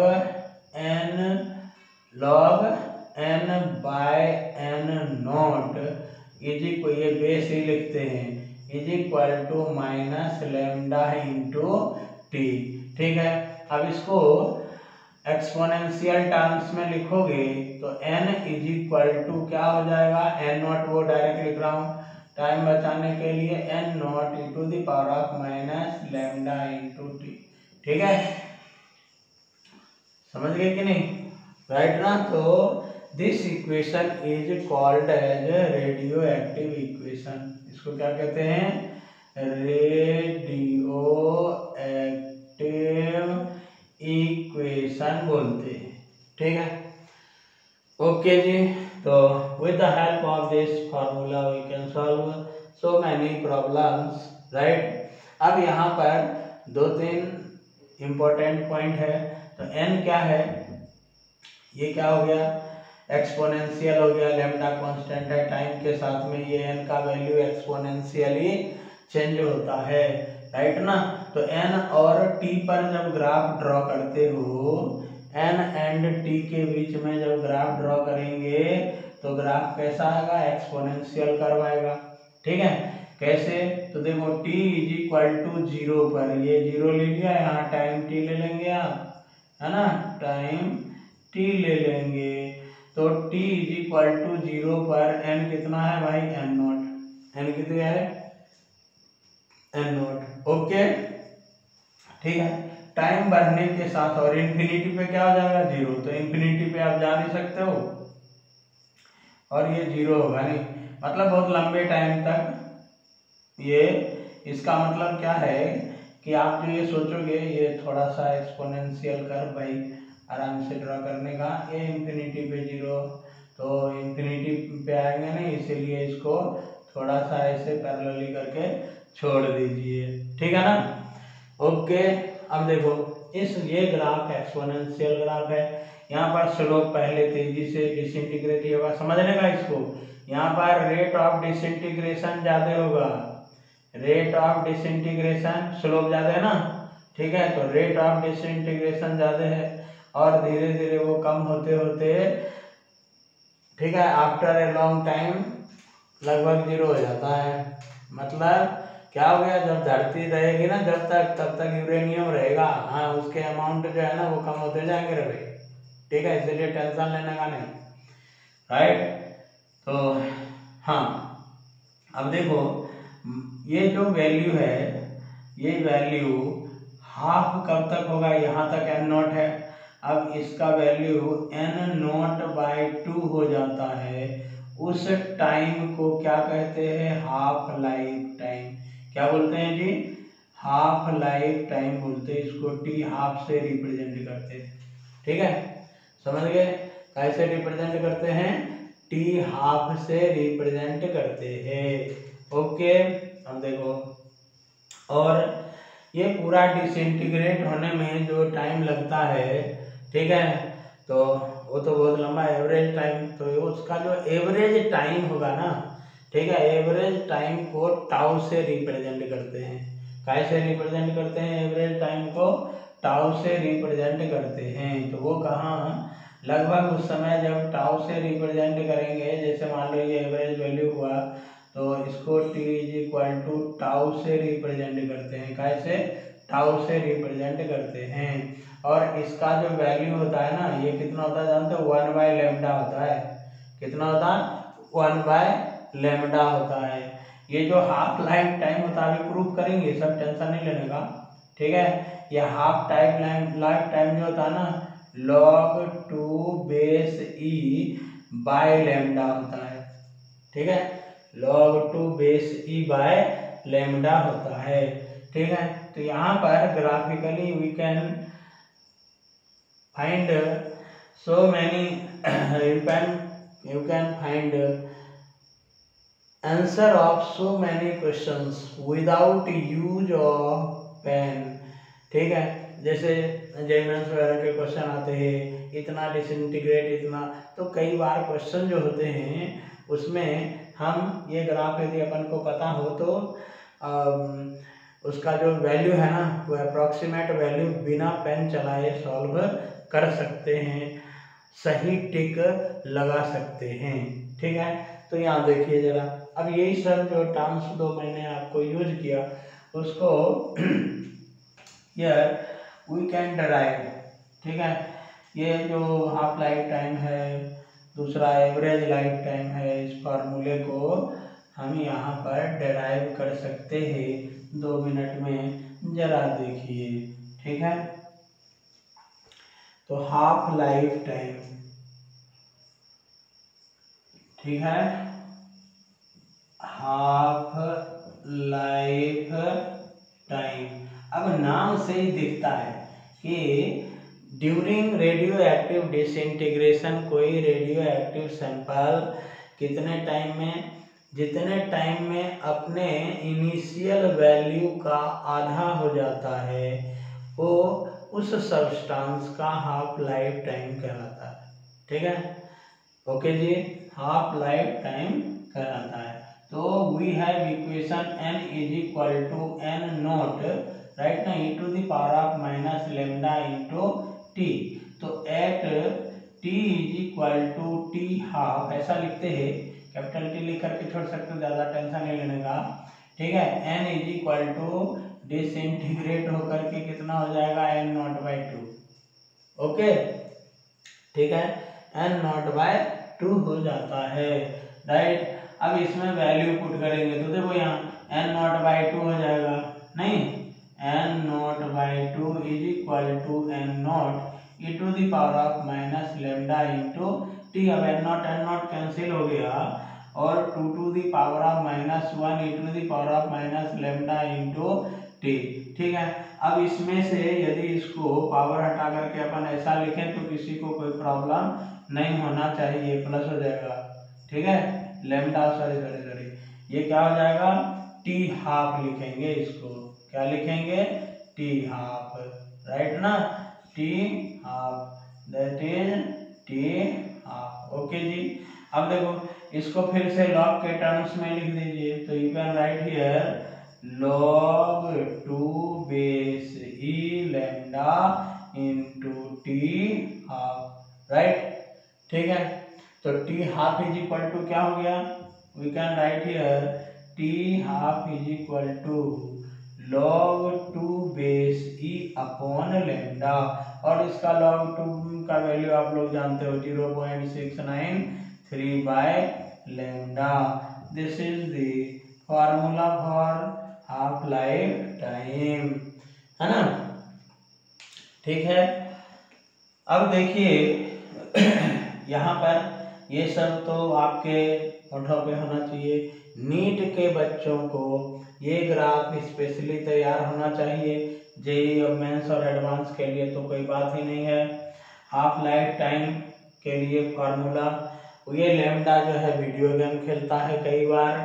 n by n0 is equal, ये बेस ही लिखते हैं, is equal to minus lambda into t, ठीक है। अब इसको एक्सपोनेंशियल टर्म्स में लिखोगे तो n इज इक्वल टू क्या हो जाएगा, n नॉट वो डायरेक्ट लिख रहा हूँ टाइम बचाने के लिए, n not e to the power of minus lambda into t. ठीक है, समझ गए कि नहीं, राइट ना। तो this equation is called as radioactive equation. इसको क्या कहते हैं, रेडियो एक्टिव इक्वेशन बोलते हैं। ठीक है, ओके जी। तो with the help of this formula we can solve so many problems, right. अब यहाँ पर दो तीन इम्पोर्टेंट पॉइंट है। तो n क्या है, ये क्या हो गया, एक्सपोनेंशियल हो गया, लैम्डा कांस्टेंट है, टाइम के साथ में ये n का वैल्यू एक्सपोनेंशियली चेंज होता है, राइट ना। तो n और t पर जब ग्राफ ड्रॉ करते हो, n एंड t के बीच में जब ग्राफ ड्रॉ करेंगे तो ग्राफ कैसा आएगा, एक्सपोनेंशियल कर्व आएगा। ठीक है, कैसे, तो देखो t इज इक्वल टू 0 पर, ये 0 ले लिया, यहाँ टाइम t ले लेंगे आप, है ना, टाइम t ले लेंगे। तो t इज इक्वल टू 0 पर n कितना है भाई, n नॉट, n कितनी है, n नॉट। ओके, ठीक है, टाइम बढ़ने के साथ और इन्फिनिटी पे क्या हो जाएगा, 0। तो इन्फिनिटी पे आप जा नहीं सकते हो और ये 0 होगा नहीं, मतलब बहुत लंबे टाइम तक ये, इसका मतलब क्या है कि आप जो ये सोचोगे, ये थोड़ा सा एक्सपोनेंशियल कर्व भाई आराम से ड्रॉ करने का, ये इन्फिनिटी पे 0, तो इन्फिनिटी पे आएंगे नहीं, इसीलिए इसको थोड़ा सा ऐसे पैरेलली करके छोड़ दीजिए। ठीक है ना, ओके। अब देखो ये ग्राफ एक्सपोनेंशियल ग्राफ है, यहाँ पर स्लोप पहले तेजी से डिसइंटीग्रेट होगा, समझने का इसको, यहाँ पर रेट ऑफ डिसइंटीग्रेशन ज्यादा होगा, रेट ऑफ डिसइंटीग्रेशन, स्लोप ज्यादा है ना, ठीक है, तो रेट ऑफ डिसइंटीग्रेशन ज्यादा है और धीरे धीरे वो कम होते होते, ठीक है, आफ्टर ए लॉन्ग टाइम लगभग 0 हो जाता है। मतलब क्या हो गया, जब धरती रहेगी ना जब तक, तब तक यूरेनियम रहेगा, हाँ, उसके अमाउंट जो है ना वो कम होते जाएंगे रे भाई। ठीक है, इसलिए टेंशन लेने का नहीं, राइट। तो हाँ, अब देखो ये जो वैल्यू है, ये वैल्यू हाफ कब तक होगा, यहाँ तक n नॉट है, अब इसका वैल्यू n नॉट बाई 2 हो जाता है, उस टाइम को क्या कहते हैं, हाफ लाइफ टाइम। क्या बोलते हैं जी, हाफ लाइफ टाइम बोलते हैं इसको, t हाफ से रिप्रेजेंट करते हैं। ठीक है, समझ गए, कैसे रिप्रेजेंट करते हैं, t हाफ से रिप्रेजेंट करते हैं। ओके, अब देखो, और ये पूरा डिसइंटीग्रेट होने में जो टाइम लगता है, ठीक है, तो वो तो बहुत लंबा एवरेज टाइम, तो उसका जो एवरेज टाइम होगा ना, ठीक है, एवरेज टाइम को टाउ से रिप्रेजेंट करते हैं। कैसे रिप्रेजेंट करते हैं एवरेज टाइम को, टाउ से रिप्रेजेंट करते हैं। तो वो कहाँ, लगभग उस समय जब टाउ से रिप्रेजेंट करेंगे, जैसे मान लो ये एवरेज वैल्यू हुआ, तो इसको t is equal to tau से रिप्रेजेंट करते हैं। कैसे, टाउ से रिप्रेजेंट करते हैं, और इसका जो वैल्यू होता है ना, ये कितना होता है जानते हो, 1 बाय लैम्डा होता है। कितना होता है, 1 बाय लैम्डा होता है। ये जो हाफ लाइफ टाइम होता है, अभी प्रूफ करेंगे, सब टेंशन नहीं लेने का। ठीक है, ये हाफ लाइफ टाइम जो होता है ना, log 2 base e by lambda होता है। ठीक है, log 2 base e by lambda होता है। ठीक है, तो यहाँ पर graphically we can find so many, you can find answer of so many questions without use of pen। ठीक है, जैसे जेमेंस वगैरह के क्वेश्चन आते हैं, इतना डिसइंटीग्रेट इतना, तो कई बार क्वेश्चन जो होते हैं उसमें हम ये ग्राफ यदि अपन को पता हो तो उसका जो वैल्यू है ना, वो अप्रॉक्सीमेट वैल्यू बिना पेन चलाए सॉल्व कर सकते हैं, सही टिक लगा सकते हैं। ठीक है, तो यहाँ देखिए जरा, अब यही सब जो टर्म्स दो मैंने आपको यूज किया उसको यार वी कैन डराइव। ठीक है, ये जो हाफ लाइफ टाइम है, दूसरा एवरेज लाइफ टाइम है, इस फार्मूले को हम यहाँ पर डेराइव कर सकते हैं 2 मिनट में, जरा देखिए। ठीक है, तो हाफ लाइफ टाइम, ठीक है, हाफ लाइफ टाइम। अब नाम से ही दिखता है कि ड्यूरिंग रेडियो एक्टिव डिसइंटीग्रेशन कोई रेडियो एक्टिव सैंपल कितने टाइम में, जितने टाइम में अपने इनिशियल वैल्यू का आधा हो जाता है, वो उस सब्सटेंस का हाफ लाइफ टाइम कहलाता है। ठीक है, ओके जी, हाफ लाइफ टाइम कहलाता है। तो we have equation n is equal to n not, right ना, e to the power of minus lambda into t. तो at t is equal to t half, ऐसा लिखते हैं, कैपिटल टी लिख करके छोड़ सकते हो, ज़्यादा टेंशन नहीं लेने का। ठीक है, n is equal to disintegrate होकर के कितना हो जाएगा, n नॉट बाई 2। ओके, ठीक है, n नॉट बाय 2 हो जाता है, राइट। अब इसमें वैल्यू पुट करेंगे तो देखो यहाँ n नॉट बाई 2 हो जाएगा, नहीं, n not by 2 is equal to n not e to the power of minus lambda into t. अब n नॉट कैंसिल हो गया और 2 to the power of minus 1 e to the power of minus lambda into t. ठीक है, अब इसमें से यदि इसको पावर हटा करके अपन ऐसा लिखें तो किसी को कोई प्रॉब्लम नहीं होना चाहिए, प्लस हो जाएगा। ठीक है, लेमडा, सॉरी ये क्या हो जाएगा, टी हाफ लिखेंगे, इसको क्या लिखेंगे, टी हाफ, राइट ना, t half, that is t half. Okay जी, अब देखो इसको फिर से लॉग के टर्म्स में लिख दीजिए। तो you can write here log 2 base e lambda into t half, right. ठीक है, तो t half is equal to क्या हो गया, we can write here t half is equal to log 2 base e upon lambda, और इसका log 2 का value आप लोग जानते हो 0.693 by lambda. This is the formula for half life time, है ना। ठीक है, अब देखिए यहाँ पर ये सब तो आपके होठों पे होना चाहिए। नीट के बच्चों को ये ग्राफ स्पेशली तैयार होना चाहिए, जेईई और मेंस और एडवांस के लिए तो कोई बात ही नहीं है। हाफ लाइफ टाइम के लिए फार्मूला, ये लेमडा जो है वीडियो गेम खेलता है कई बार,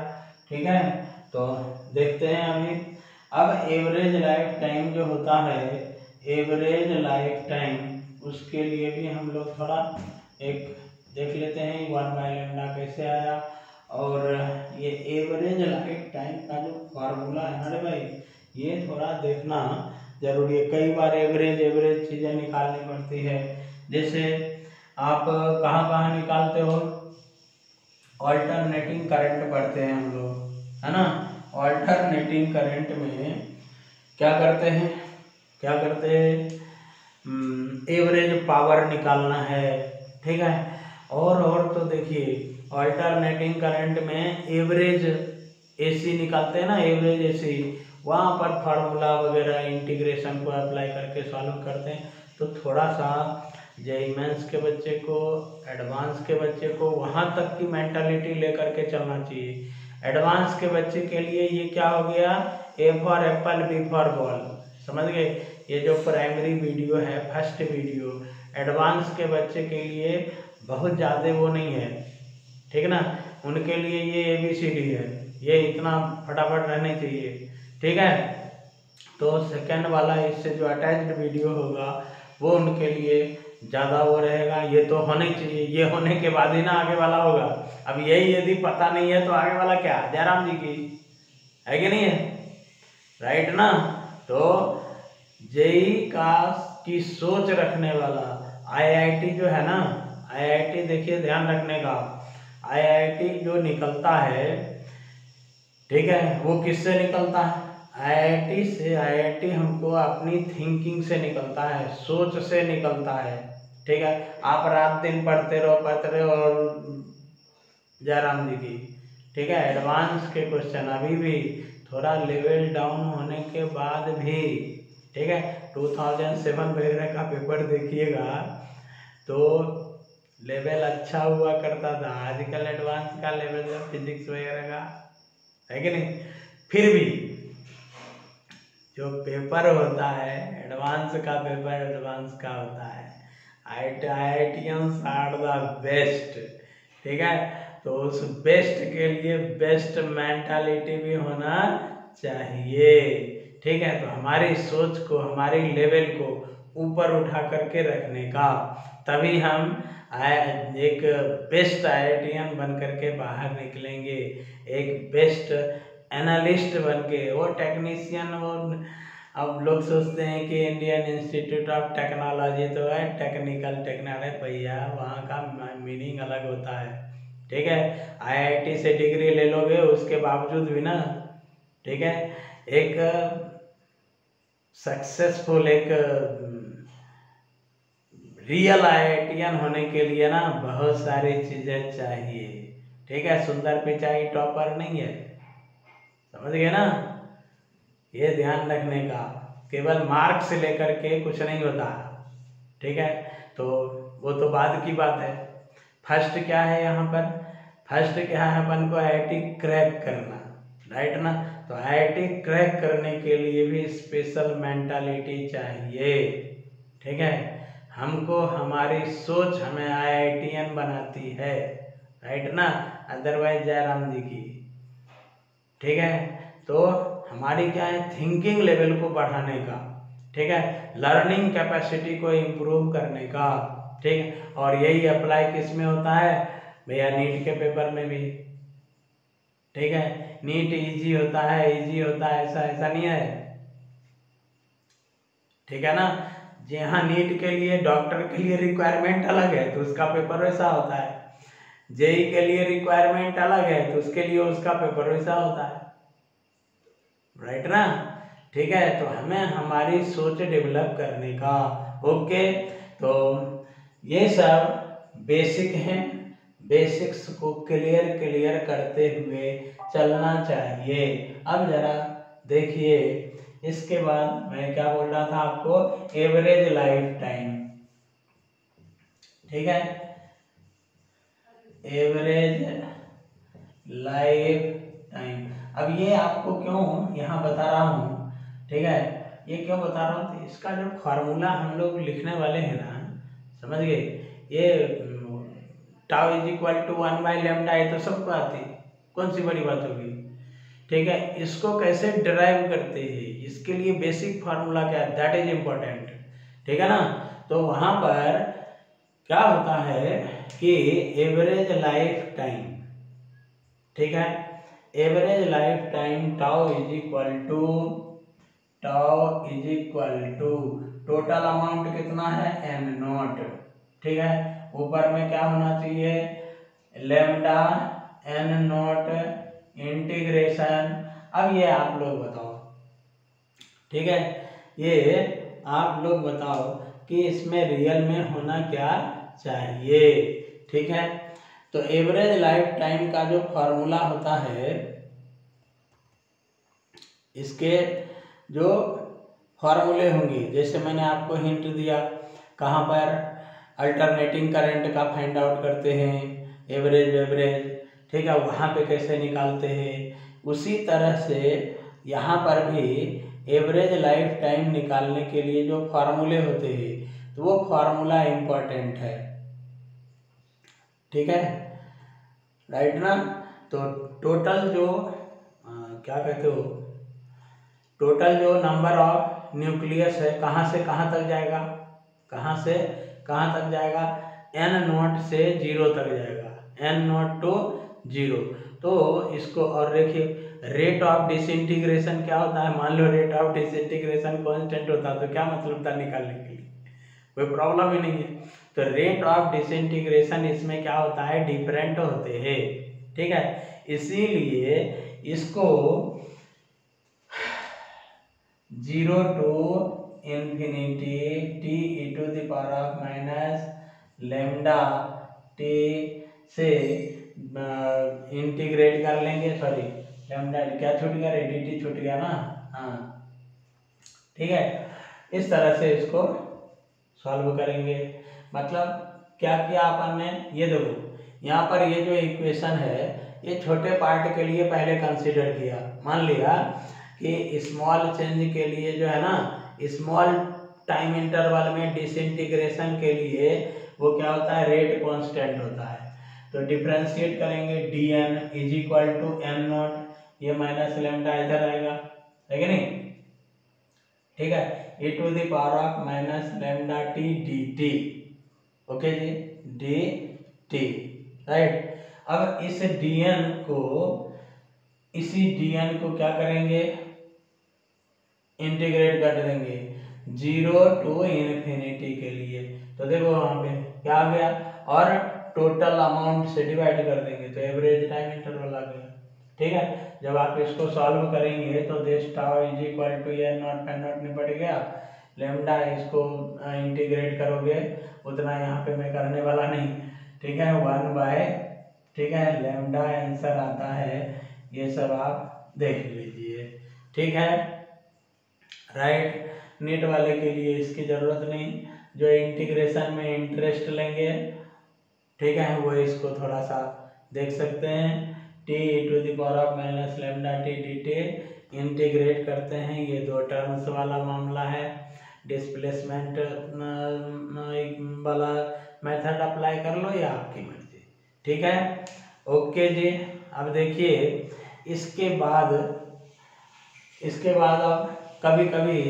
ठीक है, तो देखते हैं अभी। अब एवरेज लाइफ टाइम जो होता है, एवरेज लाइफ टाइम, उसके लिए भी हम लोग थोड़ा एक देख लेते हैं 1 बाय लेमडा कैसे आया। और ये एवरेज लाइफ टाइम का जो फार्मूला है ना रे भाई, ये थोड़ा देखना जरूरी है। कई बार एवरेज चीज़ें निकालनी पड़ती है। जैसे आप कहाँ निकालते हो, ऑल्टरनेटिंग करंट पढ़ते हैं हम लोग, है ना। ऑल्टरनेटिंग करंट में क्या करते हैं, एवरेज पावर निकालना है, ठीक है। और तो देखिए ऑल्टरनेटिंग करंट में एवरेज एसी निकालते हैं ना, एवरेज एसी, वहाँ पर फार्मूला वगैरह इंटीग्रेशन को अप्लाई करके सॉल्व करते हैं। तो थोड़ा सा जेईई मेंस के बच्चे को, एडवांस के बच्चे को वहाँ तक की मेंटालिटी लेकर के चलना चाहिए। एडवांस के बच्चे के लिए ये क्या हो गया, A for apple B for ball, समझ गए। ये जो प्राइमरी वीडियो है, फर्स्ट वीडियो, एडवांस के बच्चे के लिए बहुत ज़्यादा वो नहीं है, ठीक है ना। उनके लिए ये ABCD है, ये इतना फटाफट रहने चाहिए, ठीक है। तो सेकंड वाला इससे जो अटैच्ड वीडियो होगा वो उनके लिए ज़्यादा वो रहेगा। ये तो होने चाहिए, ये होने के बाद ही ना आगे वाला होगा। अब यही यदि पता नहीं है तो आगे वाला क्या, जयराम जी की है कि नहीं है, राइट ना। तो जेईई की सोच रखने वाला IIT जो है ना, IIT देखिए ध्यान रखने का, IIT जो निकलता है, ठीक है, वो किससे निकलता है, IIT से। IIT हमको अपनी थिंकिंग से निकलता है, सोच से निकलता है, ठीक है, आप रात दिन पढ़ते रहो और जयराम जी की, ठीक है। एडवांस के क्वेश्चन अभी भी थोड़ा लेवल डाउन होने के बाद भी, ठीक है, 2007 वगैरह का पेपर देखिएगा तो लेवल अच्छा हुआ करता था। आजकल एडवांस का लेवल है फिजिक्स वगैरह का, है कि नहीं। फिर भी जो पेपर होता है एडवांस का पेपर एडवांस का होता है। IITians आर द बेस्ट, ठीक है। तो उस बेस्ट के लिए बेस्ट मेंटालिटी भी होना चाहिए, ठीक है। तो हमारी सोच को, हमारी लेवल को ऊपर उठा करके रखने का, तभी हम एक बेस्ट IITian बन करके बाहर निकलेंगे, एक बेस्ट एनालिस्ट बन के। वो टेक्नीशियन, वो अब लोग सोचते हैं कि इंडियन इंस्टीट्यूट ऑफ टेक्नोलॉजी तो है टेक्निकल टेक्नोलॉजी, भैया वहाँ का मीनिंग अलग होता है, ठीक है। IIT से डिग्री ले लोगे उसके बावजूद भी ना, ठीक है, एक सक्सेसफुल, एक रियल IITian होने के लिए ना बहुत सारी चीजें चाहिए, ठीक है। सुंदर पिचाई टॉपर नहीं है, समझ गए ना। ये ध्यान रखने का, केवल मार्क्स लेकर के कुछ नहीं होता, ठीक है। तो वो तो बाद की बात है। फर्स्ट क्या है यहाँ पर, फर्स्ट क्या है, अपन को IIT क्रैक करना, राइट ना। तो IIT क्रैक करने के लिए भी स्पेशल मेंटालिटी चाहिए, ठीक है। हमको हमारी सोच हमें IITian बनाती है, राइट ना, अदरवाइज जयराम जी की, ठीक है। तो हमारी क्या है, थिंकिंग लेवल को बढ़ाने का, ठीक है, लर्निंग कैपेसिटी को इम्प्रूव करने का, ठीक है। और यही अप्लाई किस में होता है भैया, नीट के पेपर में भी, ठीक है। नीट इजी होता है, इजी होता है, ऐसा ऐसा नहीं है, ठीक है ना। जहाँ नीट के लिए, डॉक्टर के लिए रिक्वायरमेंट अलग है तो उसका पेपर वैसा होता है, जेई के लिए रिक्वायरमेंट अलग है तो उसके लिए उसका पेपर वैसा होता है, राइट ना, ठीक है। तो हमें हमारी सोच डेवलप करने का, ओके। तो ये सब बेसिक हैं, बेसिक्स को क्लियर करते हुए चलना चाहिए। अब जरा देखिए, इसके बाद मैं क्या बोल रहा था आपको, एवरेज लाइफ टाइम, ठीक है, एवरेज लाइफ टाइम। अब ये आपको क्यों यहाँ बता रहा हूँ, ठीक है, ये क्यों बता रहा हूँ, इसका जो फार्मूला हम लोग लिखने वाले हैं ना, समझ गए, ये टाउ इज इक्वल टू 1/λ, ये तो सबको आती, कौन सी बड़ी बात होगी, ठीक है। इसको कैसे डिराइव करते हैं, इसके लिए बेसिक फार्मूला क्या है, दैट इज इम्पोर्टेंट, ठीक है ना। तो वहाँ पर क्या होता है कि एवरेज लाइफ टाइम, ठीक है, average life time tau is equal to total amount कितना है n0, ठीक है। ऊपर में क्या होना चाहिए, लैम्डा n0 इंटीग्रेशन। अब ये आप लोग बताओ, ठीक है, ये आप लोग बताओ कि इसमें रियल में होना क्या चाहिए, ठीक है। तो एवरेज लाइफ टाइम का जो फॉर्मूला होता है, इसके जो फॉर्मूले होंगे, जैसे मैंने आपको हिंट दिया, कहाँ पर अल्टरनेटिंग करंट का फाइंड आउट करते हैं, एवरेज, ठीक है, वहाँ पे कैसे निकालते हैं, उसी तरह से यहाँ पर भी एवरेज लाइफ टाइम निकालने के लिए जो फार्मूले होते हैं, तो वो फार्मूला इम्पोर्टेंट है, ठीक है, राइट ना। तो टोटल जो क्या कहते हो, टोटल जो नंबर ऑफ न्यूक्लियस है कहाँ से कहाँ तक जाएगा, कहाँ से कहाँ तक जाएगा, n0 से 0 तक जाएगा, n0 to 0। तो इसको और देखिए, रेट ऑफ डिसइंटीग्रेशन क्या होता है, मान लो रेट ऑफ डिसइंटीग्रेशन कांस्टेंट होता तो क्या मतलब था निकालने के लिए, कोई प्रॉब्लम ही नहीं है। तो रेट ऑफ डिसइंटीग्रेशन इसमें क्या होता है, डिफरेंट होते हैं, ठीक है। इसीलिए इसको 0 to infinity t e to the power of lambda T से इंटीग्रेट कर लेंगे, सॉरी लेमडा क्या छूट गया, dt छूट गया ना, हाँ ठीक है। इस तरह से इसको सॉल्व करेंगे। मतलब क्या किया अपन ने, ये देखो यहाँ पर ये जो इक्वेशन है ये छोटे पार्ट के लिए पहले कंसीडर किया। मान लिया कि स्मॉल चेंज के लिए जो है ना, स्मॉल टाइम इंटरवल में डिसइंटीग्रेशन के लिए वो क्या होता है, रेट कांस्टेंट होता है। तो डिफरेंशिएट करेंगे dn is equal to n not, ये माइनस लेमडा इधर आएगा, है कि नहीं, ठीक है, e to the power of minus lambda t dt, okay जी, dt, राइट। अब इस dn को, इसी dn को क्या करेंगे, इंटीग्रेट कर देंगे 0 टू इन्फिनिटी के लिए। तो देखो वहां पे क्या आ गया, और टोटल अमाउंट से डिवाइड कर देंगे तो एवरेज टाइम इंटरवल आ गया, ठीक है। जब आप इसको सॉल्व करेंगे तो this tau is equal to n not pen not निपट गया, लेमडा इसको इंटीग्रेट करोगे उतना यहाँ पे मैं करने वाला नहीं, ठीक है, 1 बाय, ठीक है, लेमडा आंसर आता है, ये सब आप देख लीजिए, ठीक है, राइट। नीट वाले के लिए इसकी जरूरत नहीं, जो इंटीग्रेशन में इंटरेस्ट लेंगे, ठीक है, वो इसको थोड़ा सा देख सकते हैं। t to the power of minus lambda t dt integrate करते हैं, ये दो टर्म्स वाला मामला है। डिस्प्लेसमेंट वाला मेथड अप्लाई कर लो या आपकी मर्जी, ठीक है, ओके जी। अब देखिए इसके बाद अब कभी कभी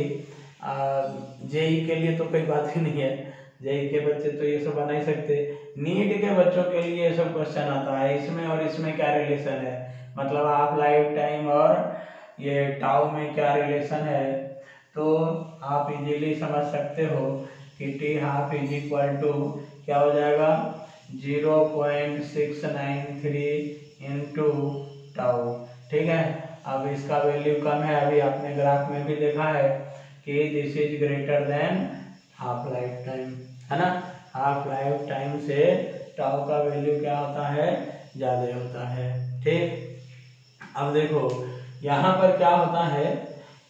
जेई के लिए तो कोई बात ही नहीं है, जेई के बच्चे तो ये सब बना ही सकते, नीट के बच्चों के लिए ये सब क्वेश्चन आता है, इसमें और इसमें क्या रिलेशन है, मतलब हाफ लाइफ टाइम और ये टाउ में क्या रिलेशन है। तो आप इजीली समझ सकते हो कि t half is equal to क्या हो जाएगा, 0.693 इंटू टाउ, ठीक है। अब इसका वैल्यू कम है, अभी आपने ग्राफ में भी देखा है कि this is greater than half life time, है ना, हाफ लाइफ टाइम से टाउ का वैल्यू क्या होता है, ज़्यादा होता है, ठीक। अब देखो यहाँ पर क्या होता है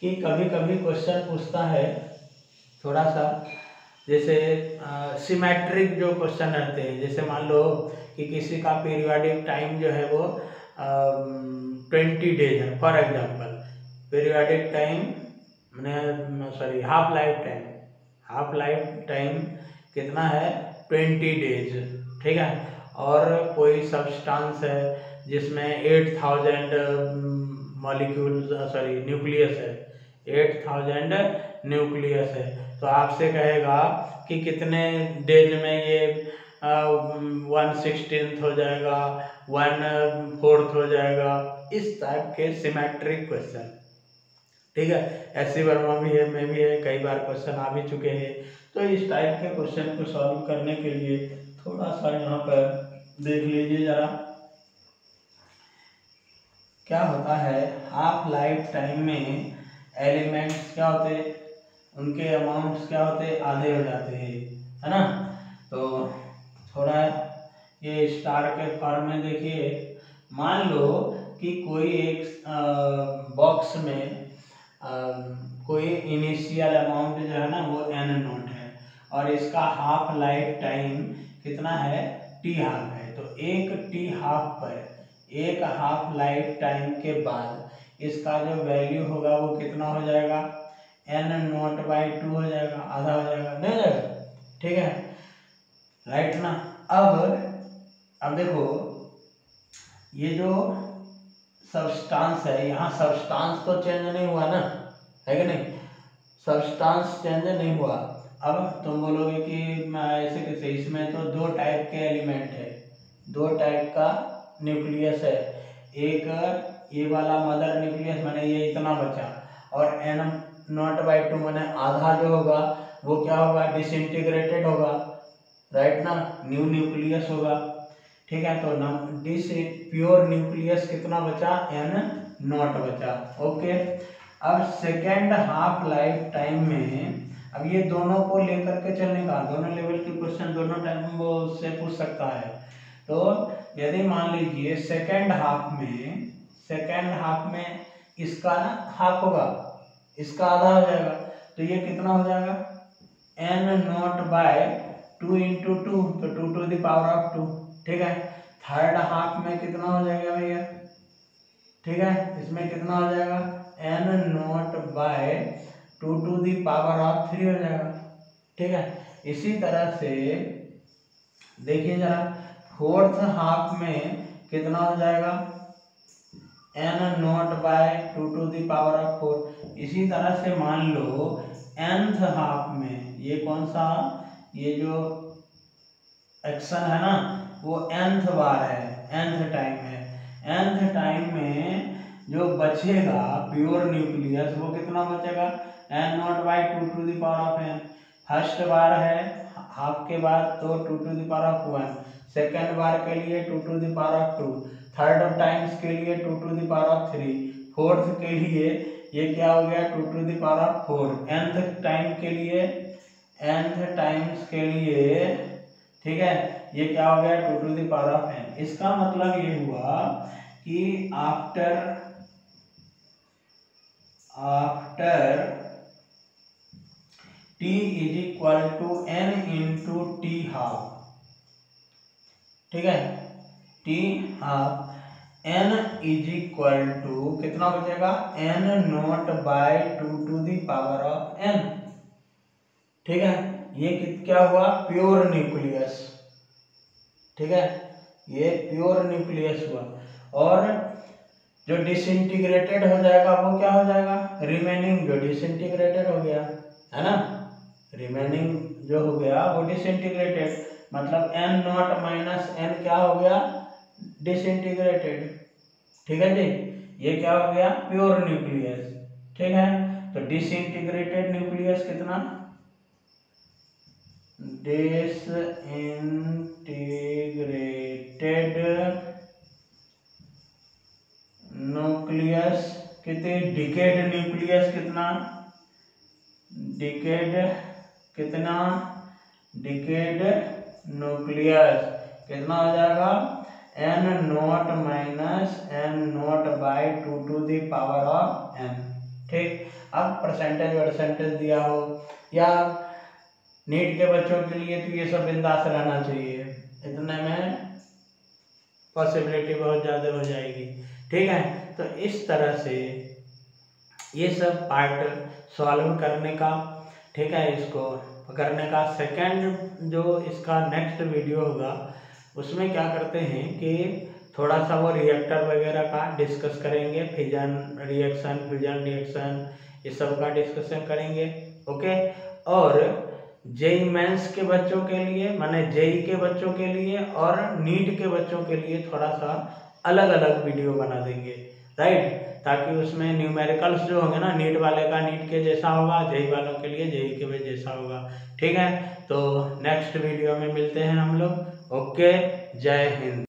कि कभी कभी क्वेश्चन पूछता है थोड़ा सा, जैसे सिमेट्रिक जो क्वेश्चन रहते हैं, जैसे मान लो कि किसी का पीरियोडिक टाइम जो है वो 20 डेज है, for example periodic time sorry half life time कितना है, 20 डेज, ठीक है, और कोई सब्सटेंस है जिसमें 8000 मॉलिक्यूल सॉरी न्यूक्लियस है, 8000 न्यूक्लियस है, तो आपसे कहेगा कि कितने डेज में ये 1/16 हो जाएगा, 1/4 हो जाएगा, इस टाइप के सिमेट्रिक क्वेश्चन, ठीक है। ऐसी वर्मा भी है, में भी है, कई बार क्वेश्चन आ भी चुके हैं। तो इस टाइप के क्वेश्चन को सॉल्व करने के लिए थोड़ा सा यहाँ पर देख लीजिए जरा क्या होता है। हाफ लाइफ टाइम में एलिमेंट्स क्या होते हैं, उनके अमाउंट्स क्या होते हैं, आधे हो जाते हैं, है ना। तो थोड़ा ये स्टार के फॉर्म में देखिए, मान लो कि कोई एक बॉक्स में कोई इनिशियल अमाउंट जो है ना वो n नोट है, और इसका हाफ लाइफ टाइम कितना है, t हाफ है। तो एक t हाफ पर एक हाफ लाइफ टाइम के बाद इसका जो वैल्यू होगा वो कितना हो जाएगा, n नोट बाई 2 हो जाएगा, आधा हो जाएगा, नहीं हो जाएगा, ठीक है, राइट ना। अब देखो ये जो सब्सटेंस है, यहाँ सब्सटेंस तो चेंज नहीं हुआ ना, है कि नहीं, सब्सटेंस चेंज नहीं हुआ। अब तुम बोलोगे कि ऐसे कैसे, इसमें तो दो टाइप के एलिमेंट है, दो टाइप का न्यूक्लियस है, एक ये वाला मदर न्यूक्लियस माने ये इतना बचा, और n नॉट बाई 2 माने आधा जो होगा वो क्या होगा, डिसइंटीग्रेटेड होगा, राइट ना, न्यू न्यूक्लियस होगा, ठीक है। तो प्योर न्यूक्लियस कितना बचा, n नॉट बचा, ओके। अब सेकेंड हाफ लाइफ टाइम में अब ये दोनों को लेकर के चलने का, दोनों लेवल के क्वेश्चन दोनों टाइम वो उससे पूछ सकता है। तो यदि मान लीजिए सेकेंड हाफ में इसका ना हाफ होगा, इसका आधा हो जाएगा, तो ये कितना हो जाएगा n0/2 × 2, तो 2 to the power of 2। ठीक है, थर्ड हाफ में कितना हो जाएगा भैया, ठीक है, इसमें कितना हो जाएगा n0/2 to the power of 3 हो जाएगा। ठीक है, इसी तरह से देखिए जरा फोर्थ हाफ में कितना हो जाएगा n0/2 to the power of 4। इसी तरह से मान लो nth हाफ में ये कौन सा, ये जो एक्शन है ना वो nth बार है, nth टाइम है। nth टाइम में जो बचेगा प्योर न्यूक्लियस वो कितना बचेगा n0/2 to the power of n। First बार है हाफ के बाद तो 2 to the power of 1, second बार के लिए 2 to the power of 2, third times के लिए 2 to the power of 3, fourth के लिए ये क्या हो गया 2 to the power of 4, nth times के लिए ठीक है ये क्या हो गया 2 to the power of n। इसका मतलब ये हुआ कि after t = n × t half, ठीक है, t हाफ n = कितना बचेगा n0/2 to the power of n। ठीक है, ये क्या हुआ प्योर न्यूक्लियस, ठीक है, ये प्योर न्यूक्लियस हुआ। और जो डिसइंटीग्रेटेड हो जाएगा वो क्या हो जाएगा रिमेनिंग, जो डिसइंटीग्रेटेड हो गया है ना, रिमेनिंग जो हो गया वो डिसइंटीग्रेटेड, मतलब n0 - n क्या हो गया डिसइंटीग्रेटेड। ठीक है जी, ये क्या हो गया प्योर न्यूक्लियस। ठीक है, तो डिसइंटीग्रेटेड न्यूक्लियस कितना डिसइंटीग्रेटेड न्यूक्लियस कितने, डिकेड न्यूक्लियस कितना, डिकेड न्यूक्लियस कितना हो जाएगा n0 - n0/2 to the power of n। ठीक, अब परसेंटेज दिया हो या नीट के बच्चों के लिए तो ये सब बिंदास रहना चाहिए, इतने में पॉसिबिलिटी बहुत ज़्यादा हो जाएगी। ठीक है, तो इस तरह से ये सब पार्ट सॉल्व करने का, ठीक है, इसको करने का। सेकंड जो इसका नेक्स्ट वीडियो होगा उसमें क्या करते हैं कि थोड़ा सा वो रिएक्टर वगैरह का डिस्कस करेंगे, फ्यूजन रिएक्शन ये सब का डिस्कशन करेंगे। ओके, और जेई मेंस के बच्चों के लिए माने जेई के बच्चों के लिए और नीट के बच्चों के लिए थोड़ा सा अलग अलग वीडियो बना देंगे, राइट, ताकि उसमें न्यूमेरिकल्स जो होंगे ना नीट वाले का नीट के जैसा होगा, जेई वालों के लिए जेई के जैसा होगा। ठीक है, तो नेक्स्ट वीडियो में मिलते हैं हम लोग। ओके, जय हिंद।